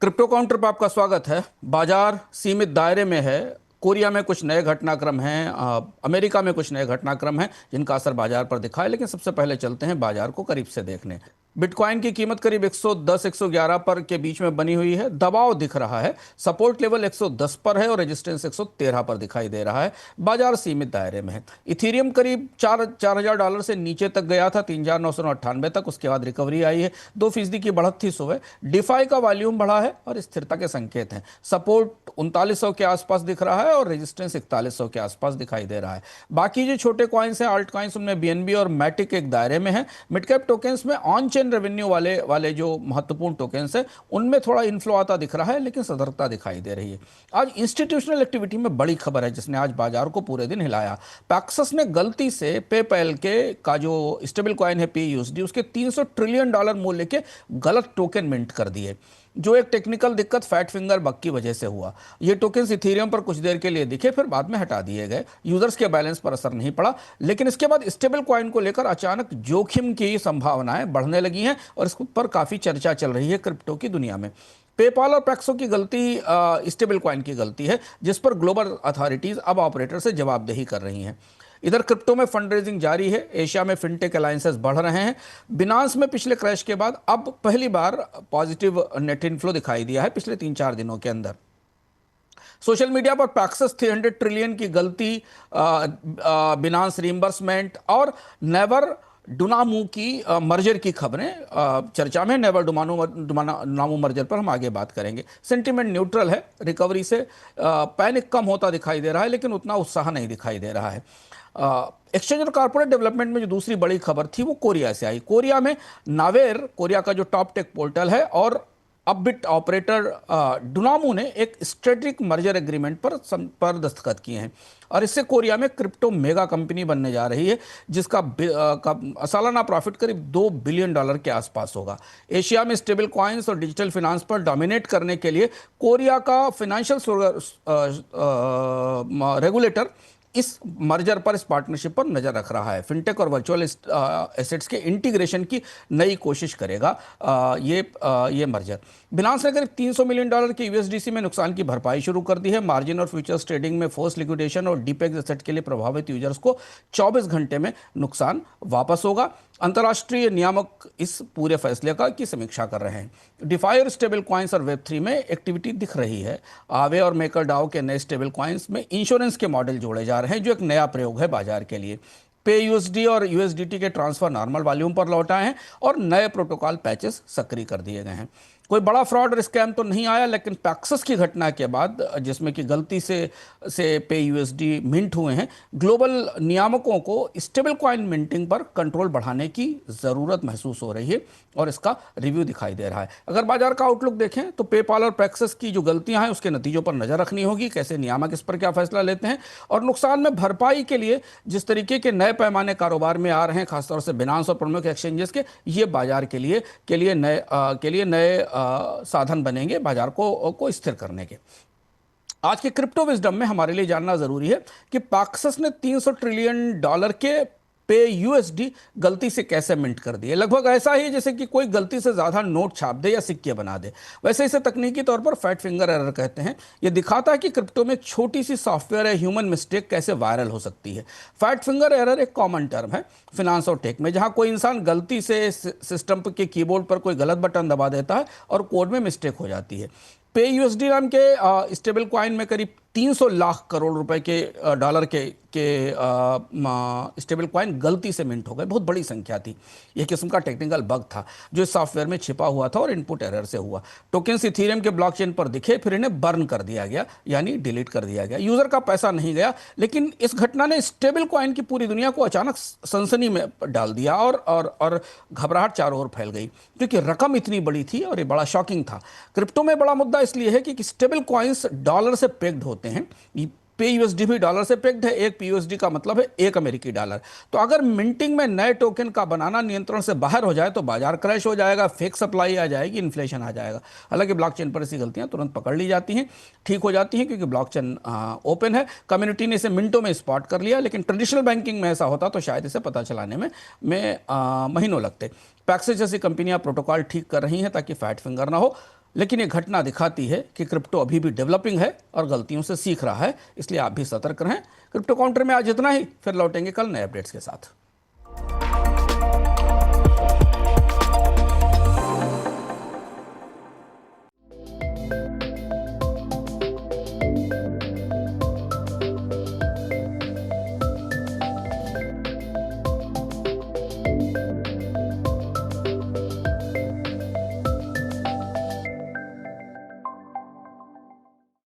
Crypto counter पर आपका स्वागत है। बाजार सीमित दायरे में है। कोरिया में कुछ नए घटनाक्रम हैं, अमेरिका में कुछ नए घटनाक्रम हैं जिनका असर बाजार पर दिखा है। लेकिन सबसे पहले चलते हैं बाजार को करीब से देखने। बिटकॉइन की कीमत करीब 110 111 पर के बीच में बनी हुई है। दबाव दिख रहा है। सपोर्ट लेवल 110 पर है और रेजिस्टेंस 113 पर दिखाई दे रहा है। बाजार सीमित दायरे में है। इथीरियम करीब 4,000 डॉलर से नीचे तक गया था, 3,998 तक। उसके बाद रिकवरी आई है। 2% की बढ़त थी सुबह। डिफाई का वॉल्यूम बढ़ा है और स्थिरता के संकेत हैं। सपोर्ट 3900 के आसपास दिख रहा है और रेजिस्टेंस 4100 के आसपास दिखाई दे रहा है। बाकी जो छोटे कॉइन्स हैं, आल्ट कॉइन्स, उनमें बीएनबी और मैटिक एक दायरे में है। मिड कैप टोकन्स में ऑन चेन रेवेन्यू वाले जो महत्वपूर्ण टोकन्स हैं उनमें थोड़ा इन्फ्लो आता दिख रहा है, लेकिन सतर्कता दिखाई दे रही है। आज इंस्टीट्यूशनल एक्टिविटी में बड़ी खबर है जिसने आज बाजार को पूरे दिन हिलाया। पैक्सस ने गलती से पेपैल के का जो स्टेबल कॉइन है PUSD, उसके 300 ट्रिलियन डॉलर मूल्य के गलत टोकन मिंट कर दिए, जो एक टेक्निकल दिक्कत फैट फिंगर बग की वजह से हुआ। ये टोकन्स इथेरियम पर कुछ देर के लिए दिखे, फिर बाद में हटा दिए गए। यूजर्स के बैलेंस पर असर नहीं पड़ा, लेकिन इसके बाद स्टेबल कॉइन को लेकर अचानक जोखिम की संभावनाएं बढ़ने लगी हैं और इस पर काफी चर्चा चल रही है क्रिप्टो की दुनिया में। पेपाल और पैक्सो की गलती स्टेबल कॉइन की गलती है, जिस पर ग्लोबल अथॉरिटीज अब ऑपरेटर से जवाबदेही कर रही हैं। इधर क्रिप्टो में फंड रेजिंग जारी है। एशिया में फिनटेक अलायंसेस बढ़ रहे हैं। बिनांस में पिछले क्रैश के बाद अब पहली बार पॉजिटिव नेट इनफ्लो दिखाई दिया है पिछले 3-4 दिनों के अंदर। सोशल मीडिया पर पैक्सस 300 ट्रिलियन की गलती, बिनांस रिइंबर्समेंट और नेवर डुनामू की मर्जर की खबरें चर्चा में। नेवर डुनामू मर्जर पर हम आगे बात करेंगे। सेंटीमेंट न्यूट्रल है। रिकवरी से पैनिक कम होता दिखाई दे रहा है, लेकिन उतना उत्साह नहीं दिखाई दे रहा है। एक्सचेंज और कॉर्पोरेट डेवलपमेंट में जो दूसरी बड़ी खबर थी वो कोरिया से आई। कोरिया में नावेर, कोरिया का जो टॉप टेक पोर्टल है, और अपबिट ऑपरेटर डुनामू ने एक स्ट्रेटेजिक मर्जर एग्रीमेंट पर दस्तखत किए हैं और इससे कोरिया में क्रिप्टो मेगा कंपनी बनने जा रही है, जिसका सालाना प्रॉफिट करीब $2 बिलियन के आसपास होगा। एशिया में स्टेबल कॉइन्स और डिजिटल फिनांस पर डोमिनेट करने के लिए कोरिया का फाइनेंशियल रेगुलेटर इस मर्जर पर, इस पार्टनरशिप पर नजर रख रहा है। फिनटेक और वर्चुअल एसेट्स के इंटीग्रेशन की नई कोशिश करेगा ये मर्जर। बिनांस ने करीब $300 मिलियन की USDC में नुकसान की भरपाई शुरू कर दी है। मार्जिन और फ्यूचर्स ट्रेडिंग में फोर्स लिक्विडेशन और डीपेक्स एसेट के लिए प्रभावित यूजर्स को 24 घंटे में नुकसान वापस होगा। अंतर्राष्ट्रीय नियामक इस पूरे फैसले की समीक्षा कर रहे हैं। डिफाई और स्टेबल कॉइन्स और वेब3 में एक्टिविटी दिख रही है। आवे और मेकर डाओ के नए स्टेबल कॉइन्स में इंश्योरेंस के मॉडल जोड़े जा रहे हैं, जो एक नया प्रयोग है बाजार के लिए। PayUSD और USDT के ट्रांसफर नॉर्मल वॉल्यूम पर लौट आए हैं और नए प्रोटोकॉल पैचेस सक्रिय कर दिए गए हैं। कोई बड़ा फ्रॉड और स्कैम तो नहीं आया, लेकिन पैक्सस की घटना के बाद, जिसमें कि गलती से PayUSD मिंट हुए हैं, ग्लोबल नियामकों को स्टेबल कॉइन मिंटिंग पर कंट्रोल बढ़ाने की ज़रूरत महसूस हो रही है और इसका रिव्यू दिखाई दे रहा है। अगर बाजार का आउटलुक देखें तो पेपाल और पैक्सस की जो गलतियां हैं उसके नतीजों पर नज़र रखनी होगी, कैसे नियामक इस पर क्या फैसला लेते हैं, और नुकसान में भरपाई के लिए जिस तरीके के नए पैमाने कारोबार में आ रहे हैं, खासतौर से बिनांस और प्रमुख एक्सचेंजेस के, ये बाजार के लिए नए साधन बनेंगे बाजार को स्थिर करने के। आज के क्रिप्टो विजडम में हमारे लिए जानना जरूरी है कि पैक्सस ने $300 ट्रिलियन के PayUSD गलती से कैसे मिंट कर दिए। लगभग ऐसा ही जैसे कि कोई गलती से ज्यादा नोट छाप दे या सिक्के बना दे। वैसे इसे तकनीकी तौर पर फैट फिंगर एरर कहते हैं। यह दिखाता है कि क्रिप्टो में छोटी सी सॉफ्टवेयर या ह्यूमन मिस्टेक कैसे वायरल हो सकती है। फैट फिंगर एरर एक कॉमन टर्म है फिनांस और टेक में, जहां कोई इंसान गलती से सिस्टम के कीबोर्ड पर कोई गलत बटन दबा देता है और कोड में मिस्टेक हो जाती है। PayUSD नाम के स्टेबल कॉइन में करीब 300 लाख करोड़ रुपए के डॉलर के स्टेबल कॉइन गलती से मिंट हो गए। बहुत बड़ी संख्या थी। यह किस्म का टेक्निकल बग था जो इस सॉफ्टवेयर में छिपा हुआ था और इनपुट एरर से हुआ। टोकन्स इथेरियम के ब्लॉकचेन पर दिखे, फिर इन्हें बर्न कर दिया गया, यानी डिलीट कर दिया गया। यूजर का पैसा नहीं गया, लेकिन इस घटना ने स्टेबल कॉइन की पूरी दुनिया को अचानक सनसनी में डाल दिया और घबराहट चारों ओर फैल गई, क्योंकि रकम इतनी बड़ी थी और ये बड़ा शॉकिंग था। क्रिप्टो में बड़ा मुद्दा इसलिए है कि स्टेबल कॉइन्स डॉलर से पेग्ड होते हैं। PayUSD भी डॉलर से पेग्ड है। एक PUSD का मतलब है एक अमेरिकी डॉलर। तो अगर मिंटिंग में नए टोकन का बनाना नियंत्रण से बाहर हो जाए तो बाजार क्रैश हो जाएगा, फेक सप्लाई आ जाएगी, इन्फ्लेशन आ जाएगा। हालांकि ब्लॉकचेन पर ऐसी गलतियां तुरंत पकड़ ली जाती हैं, ठीक हो जाती हैं, क्योंकि ब्लॉकचेन ओपन है। कम्युनिटी ने इसे मिनटों में स्पॉट कर लिया, लेकिन ट्रेडिशनल बैंकिंग में ऐसा होता तो शायद इसे पता चलाने में महीनों लगते। पैक्सेस जैसी कंपनियां प्रोटोकॉल ठीक कर रही हैं ताकि फैट फिंगर ना हो। लेकिन ये घटना दिखाती है कि क्रिप्टो अभी भी डेवलपिंग है और गलतियों से सीख रहा है, इसलिए आप भी सतर्क रहें। क्रिप्टो काउंटर में आज इतना ही, फिर लौटेंगे कल नए अपडेट्स के साथ।